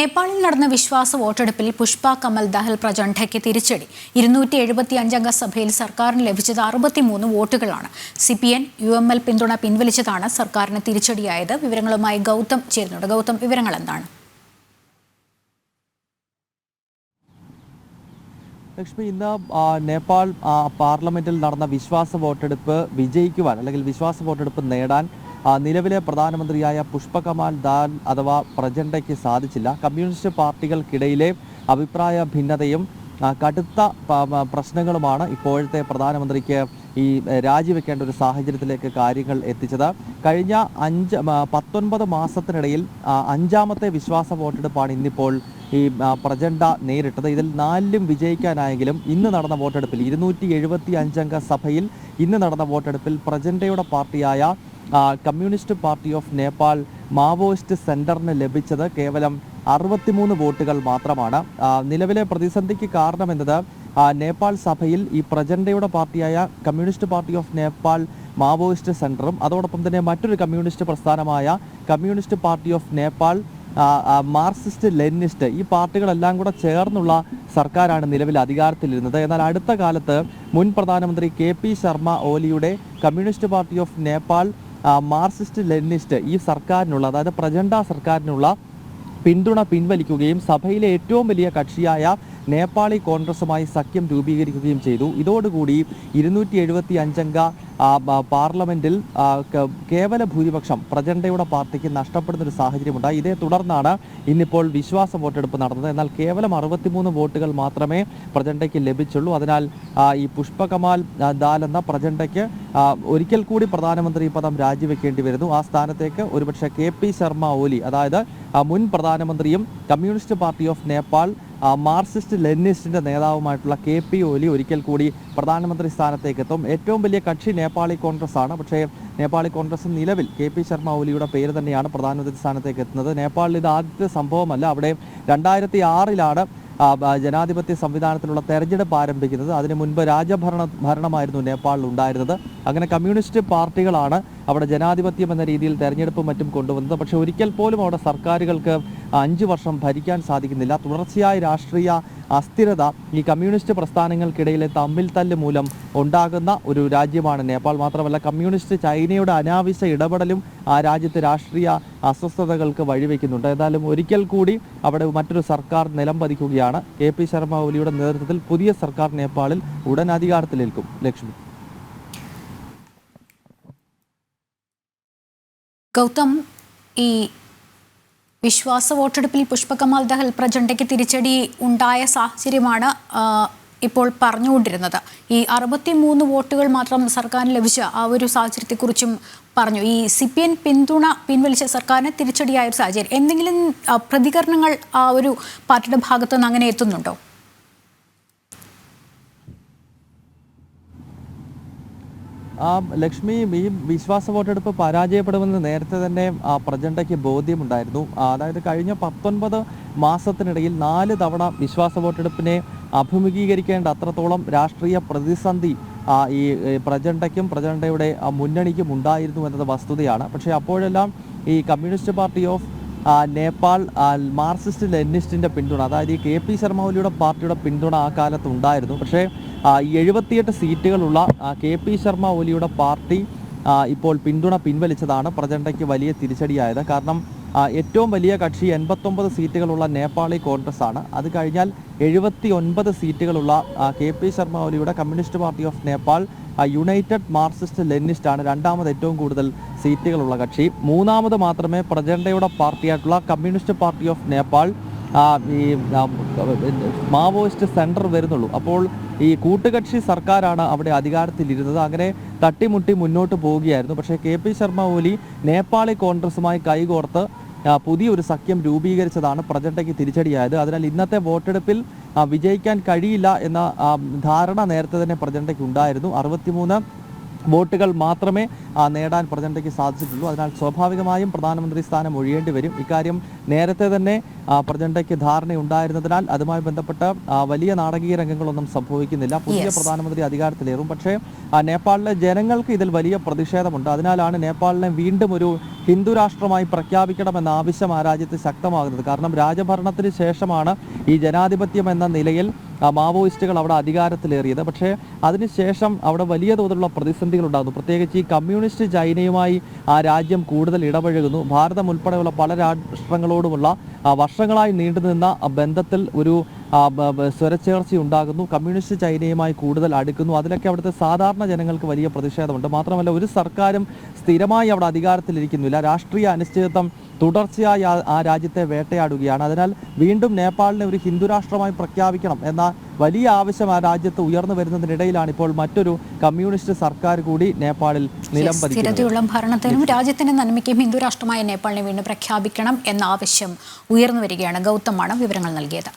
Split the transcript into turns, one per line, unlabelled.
നേപ്പാളിൽ നടന്ന വിശ്വാസ വോട്ടെടുപ്പിൽ പുഷ്പ കമൽ ദഹൽ പ്രചണ്ഡയ്ക്ക് തിരിച്ചടി 275 അംഗ സഭയിൽ സർക്കാരിന് ലഭിച്ചത് 63 വോട്ടുകളാണ്. CPN UML പിന്തുണ പിൻവലിച്ചതാണ് സർക്കാരിന് തിരിച്ചടിയായത്. വിവരങ്ങളുമായി ഗൗതം ചേരുന്നുണ്ട്. ഗൗതം, വിവരങ്ങൾ എന്താണ്?
ലക്ഷ്മി, ഇന്ന് നേപ്പാൾ പാർലമെന്റിൽ നടന്ന വിശ്വാസ വോട്ടെടുപ്പ് വിജയിക്കുവാൻ അല്ലെങ്കിൽ വിശ്വാസ വോട്ടെടുപ്പ് നേടാൻ നിലവിലെ പ്രധാനമന്ത്രിയായ പുഷ്പകമാൽ ദാൽ അഥവാ പ്രചണ്ഡയ്ക്ക് സാധിച്ചില്ല. കമ്മ്യൂണിസ്റ്റ് പാർട്ടികൾക്കിടയിലെ അഭിപ്രായ ഭിന്നതയും കടുത്ത പ്രശ്നങ്ങളുമാണ് ഇപ്പോഴത്തെ പ്രധാനമന്ത്രിക്ക് ഈ രാജിവെക്കേണ്ട ഒരു സാഹചര്യത്തിലേക്ക് കാര്യങ്ങൾ എത്തിച്ചത്. കഴിഞ്ഞ 19 മാസത്തിനിടയിൽ 5ാമത്തെ വിശ്വാസ വോട്ടെടുപ്പാണ് ഇന്നിപ്പോൾ ഈ പ്രചണ്ഡ നേരിട്ടത്. ഇതിൽ 4ലും വിജയിക്കാനായെങ്കിലും ഇന്ന് നടന്ന വോട്ടെടുപ്പിൽ 275 അംഗ സഭയിൽ ഇന്ന് നടന്ന വോട്ടെടുപ്പിൽ പ്രചണ്ഡയുടെ പാർട്ടിയായ communist party of Nepal Maoist സെന്ററിന് ലഭിച്ചത് കേവലം 63 വോട്ടുകൾ മാത്രമാണ്. നിലവിലെ പ്രതിസന്ധിക്ക് കാരണമെന്നത് നേപ്പാൾ സഭയിൽ ഈ പ്രചണ്ഡയുടെ പാർട്ടിയായ communist party of Nepal Maoist സെന്ററും അതോടൊപ്പം തന്നെ മറ്റൊരു കമ്മ്യൂണിസ്റ്റ് പ്രസ്ഥാനമായ communist party of Nepal Marxist Leninist ഈ പാർട്ടികളെല്ലാം കൂടെ ചേർന്നുള്ള സർക്കാരാണ് നിലവിൽ അധികാരത്തിലിരുന്നത്. എന്നാൽ അടുത്ത കാലത്ത് മുൻ പ്രധാനമന്ത്രി KP ശർമ്മ ഓലിയുടെ communist party of Nepal Marxist Leninist ഈ സർക്കാരിനുള്ള, അതായത് പ്രചണ്ഡ സർക്കാരിനുള്ള പിന്തുണ പിൻവലിക്കുകയും സഭയിലെ ഏറ്റവും വലിയ കക്ഷിയായ നേപ്പാളി കോൺഗ്രസുമായി സഖ്യം രൂപീകരിക്കുകയും ചെയ്തു. ഇതോടുകൂടി 275 അംഗ പാർലമെന്റിൽ കേവല ഭൂരിപക്ഷം പ്രചണ്ഡയുടെ പാർട്ടിക്ക് നഷ്ടപ്പെടുന്നൊരു സാഹചര്യമുണ്ടായി. ഇതേ തുടർന്നാണ് ഇന്നിപ്പോൾ വിശ്വാസ വോട്ടെടുപ്പ് നടന്നത്. എന്നാൽ കേവലം 63 വോട്ടുകൾ മാത്രമേ പ്രചണ്ഡയ്ക്ക് ലഭിച്ചുള്ളൂ. അതിനാൽ ഈ പുഷ്പകമാൽ ദാൽ എന്ന പ്രചണ്ഡയ്ക്ക് ഒരിക്കൽ കൂടി പ്രധാനമന്ത്രി പദം രാജിവെക്കേണ്ടി വരുന്നു. ആ സ്ഥാനത്തേക്ക് ഒരുപക്ഷെ KP ശർമ്മ ഓലി, അതായത് മുൻ പ്രധാനമന്ത്രിയും communist party of Nepal Marxist ലെനിനിസ്റ്റിന്റെ നേതാവുമായിട്ടുള്ള KP ഓലി ഒരിക്കൽ കൂടി പ്രധാനമന്ത്രി സ്ഥാനത്തേക്ക് എത്തും. ഏറ്റവും വലിയ കക്ഷി നേപ്പാളി കോൺഗ്രസ് ആണ്. പക്ഷേ നേപ്പാളി കോൺഗ്രസ് നിലവിൽ KP ശർമ്മ ഓലിയുടെ പേര് തന്നെയാണ് പ്രധാനമന്ത്രി സ്ഥാനത്തേക്ക് എത്തുന്നത്. നേപ്പാളിൽ ഇത് ആദ്യത്തെ സംഭവമല്ല. അവിടെ 2006-ലാണ് ജനാധിപത്യ സംവിധാനത്തിലുള്ള തെരഞ്ഞെടുപ്പ് ആരംഭിക്കുന്നത്. അതിനു മുൻപ് ഭരണമായിരുന്നു നേപ്പാളിൽ ഉണ്ടായിരുന്നത്. അങ്ങനെ കമ്മ്യൂണിസ്റ്റ് പാർട്ടികളാണ് അവിടെ ജനാധിപത്യം എന്ന രീതിയിൽ തെരഞ്ഞെടുപ്പും മറ്റും കൊണ്ടുവന്നത്. പക്ഷേ ഒരിക്കൽ പോലും അവിടെ സർക്കാരുകൾക്ക് 5 വർഷം ഭരിക്കാൻ സാധിക്കുന്നില്ല. തുടർച്ചയായ രാഷ്ട്രീയ അസ്ഥിരത ഈ കമ്മ്യൂണിസ്റ്റ് പ്രസ്ഥാനങ്ങൾക്കിടയിലെ തമ്മിൽ തല്ല് മൂലം ഉണ്ടാകുന്ന ഒരു രാജ്യമാണ് നേപ്പാൾ. മാത്രമല്ല ചൈനയുടെ അനാവശ്യ ഇടപെടലും ആ രാജ്യത്തെ രാഷ്ട്രീയ അസ്വസ്ഥതകൾക്ക് വഴിവെക്കുന്നുണ്ട്. ഏതായാലും ഒരിക്കൽ കൂടി അവിടെ മറ്റൊരു സർക്കാർ നിലം പതിക്കുകയാണ്. KP ശർമ്മ ഓലിയുടെ നേതൃത്വത്തിൽ പുതിയ സർക്കാർ നേപ്പാളിൽ ഉടൻ അധികാരത്തിലേൽക്കും. ലക്ഷ്മി.
ഗൗതം, ഈ വിശ്വാസ വോട്ടെടുപ്പിൽ പുഷ്പകമാൽ ദഹൽ പ്രചണ്ഡയ്ക്ക് തിരിച്ചടി ഉണ്ടായ സാഹചര്യമാണ് ഇപ്പോൾ പറഞ്ഞുകൊണ്ടിരുന്നത്. ഈ 63 വോട്ടുകൾ മാത്രം സർക്കാരിന് ലഭിച്ച ആ ഒരു സാഹചര്യത്തെക്കുറിച്ചും പറഞ്ഞു. ഈ CPN പിന്തുണ പിൻവലിച്ച സർക്കാരിന് തിരിച്ചടിയായ ഒരു സാഹചര്യം, എന്തെങ്കിലും പ്രതികരണങ്ങൾ ആ ഒരു പാർട്ടിയുടെ ഭാഗത്തു നിന്ന് അങ്ങനെ എത്തുന്നുണ്ടോ?
ലക്ഷ്മി, ഈ വിശ്വാസ വോട്ടെടുപ്പ് പരാജയപ്പെടുമെന്ന് നേരത്തെ തന്നെ പ്രചണ്ഡയ്ക്ക് ബോധ്യമുണ്ടായിരുന്നു. അതായത് കഴിഞ്ഞ 19 മാസത്തിനിടയിൽ 4 തവണ വിശ്വാസ വോട്ടെടുപ്പിനെ അഭിമുഖീകരിക്കേണ്ട അത്രത്തോളം രാഷ്ട്രീയ പ്രതിസന്ധി ഈ പ്രചണ്ഡയുടെ മുന്നണിക്കും ഉണ്ടായിരുന്നു എന്നത് വസ്തുതയാണ്. പക്ഷേ അപ്പോഴെല്ലാം ഈ communist party of Nepal Marxist ലെനിനിസ്റ്റിൻ്റെ പിന്തുണ, അതായത് ഈ KP ശർമ്മ ഓലിയുടെ പാർട്ടിയുടെ പിന്തുണ ആ കാലത്ത് ഉണ്ടായിരുന്നു. പക്ഷേ 78 സീറ്റുകളുള്ള KP ശർമ്മ ഓലിയുടെ പാർട്ടി ഇപ്പോൾ പിന്തുണ പിൻവലിച്ചതാണ് പ്രചണ്ഡയ്ക്ക് വലിയ തിരിച്ചടിയായത്. കാരണം ഏറ്റവും വലിയ കക്ഷി 89 സീറ്റുകളുള്ള നേപ്പാളി കോൺഗ്രസ് ആണ്. അത് കഴിഞ്ഞാൽ 79 സീറ്റുകളുള്ള KP ശർമ്മ ഓലിയുടെ communist party of Nepal united Marxist Leninist ആണ് രണ്ടാമത് ഏറ്റവും കൂടുതൽ സീറ്റുകളുള്ള കക്ഷി. മൂന്നാമത് മാത്രമേ പ്രചണ്ഡയുടെ പാർട്ടിയായിട്ടുള്ള കമ്മ്യൂണിസ്റ്റ് പാർട്ടി ഓഫ് നേപ്പാൾ ഈ മാവോയിസ്റ്റ് സെന്റർ വരുന്നുള്ളൂ. അപ്പോൾ ഈ കൂട്ടുകക്ഷി സർക്കാരാണ് അവിടെ അധികാരത്തിലിരുന്നത്. അങ്ങനെ തട്ടിമുട്ടി മുന്നോട്ട് പോവുകയായിരുന്നു. പക്ഷേ KP ശർമ്മ ഓലി നേപ്പാളി കോൺഗ്രസുമായി കൈകോർത്ത് പുതിയൊരു സഖ്യം രൂപീകരിച്ചതാണ് പ്രചണ്ഡയ്ക്ക് തിരിച്ചടിയായത്. അതിനാൽ ഇന്നത്തെ വോട്ടെടുപ്പിൽ വിജയിക്കാൻ കഴിയില്ല എന്ന ധാരണ നേരത്തെ തന്നെ പ്രചണ്ഡയ്ക്ക് ഉണ്ടായിരുന്നു. 63 വോട്ടുകൾ മാത്രമേ നേടാൻ പ്രചണ്ഡയ്ക്ക് സാധിച്ചിട്ടുള്ളൂ. അതിനാൽ സ്വാഭാവികമായും പ്രധാനമന്ത്രി സ്ഥാനം ഒഴിയേണ്ടി വരും. ഇക്കാര്യം നേരത്തെ തന്നെ പ്രചണ്ഡയ്ക്ക് ധാരണയുണ്ടായിരുന്നതിനാൽ അതുമായി ബന്ധപ്പെട്ട് വലിയ നാടകീയ രംഗങ്ങളൊന്നും സംഭവിക്കുന്നില്ല. പുതിയ പ്രധാനമന്ത്രി അധികാരത്തിലേറും. പക്ഷേ നേപ്പാളിലെ ജനങ്ങൾക്ക് ഇതിൽ വലിയ പ്രതിഷേധമുണ്ട്. അതിനാലാണ് നേപ്പാളിനെ വീണ്ടും ഒരു ഹിന്ദു രാഷ്ട്രമായി പ്രഖ്യാപിക്കണമെന്ന ആവശ്യം ആ രാജ്യത്ത് ശക്തമാകുന്നത്. കാരണം രാജഭരണത്തിന് ശേഷമാണ് ഈ ജനാധിപത്യം എന്ന നിലയിൽ മാവോയിസ്റ്റുകൾ അവിടെ അധികാരത്തിലേറിയത്. പക്ഷേ അതിനുശേഷം അവിടെ വലിയ തോതിലുള്ള പ്രതിസന്ധികൾ ഉണ്ടാകുന്നു. പ്രത്യേകിച്ച് ഈ കമ്മ്യൂണിസ്റ്റ് ചൈനയുമായി ആ രാജ്യം കൂടുതൽ ഇടപഴകുന്നു. ഭാരതം ഉൾപ്പെടെയുള്ള പല രാഷ്ട്രങ്ങളോടുമുള്ള വർഷങ്ങളായി നീണ്ടുനിന്ന ബന്ധത്തിൽ ഒരു സ്വരച്ചേർച്ച ഉണ്ടാകുന്നു. കമ്മ്യൂണിസ്റ്റ് ചൈനയുമായി കൂടുതൽ അടുക്കുന്നു. അതിലൊക്കെ അവിടുത്തെ സാധാരണ ജനങ്ങൾക്ക് വലിയ പ്രതിഷേധമുണ്ട്. മാത്രമല്ല ഒരു സർക്കാരും സ്ഥിരമായി അവിടെ അധികാരത്തിലിരിക്കുന്നില്ല. രാഷ്ട്രീയ അനിശ്ചിതത്വം തുടർച്ചയായി ആ രാജ്യത്തെ വേട്ടയാടുകയാണ്. അതിനാൽ വീണ്ടും നേപ്പാളിനെ ഒരു ഹിന്ദു രാഷ്ട്രമായി പ്രഖ്യാപിക്കണം എന്ന വലിയ ആവശ്യം ആ രാജ്യത്ത് ഉയർന്നു വരുന്നതിനിടയിലാണ് ഇപ്പോൾ മറ്റൊരു കമ്മ്യൂണിസ്റ്റ് സർക്കാർ കൂടി നേപ്പാളിൽ നിലംപതിക്കുന്നത്.
സ്ഥിരതയുള്ള ഭരണത്തിനും രാജ്യത്തിന്റെ നന്മയ്ക്കും ഹിന്ദു രാഷ്ട്രമായ നേപ്പാളിനെ വീണ്ടും പ്രഖ്യാപിക്കണം എന്ന ആവശ്യം ഉയർന്നു വരികയാണ്. ഗൗതമാണ് വിവരങ്ങൾ നൽകിയത്.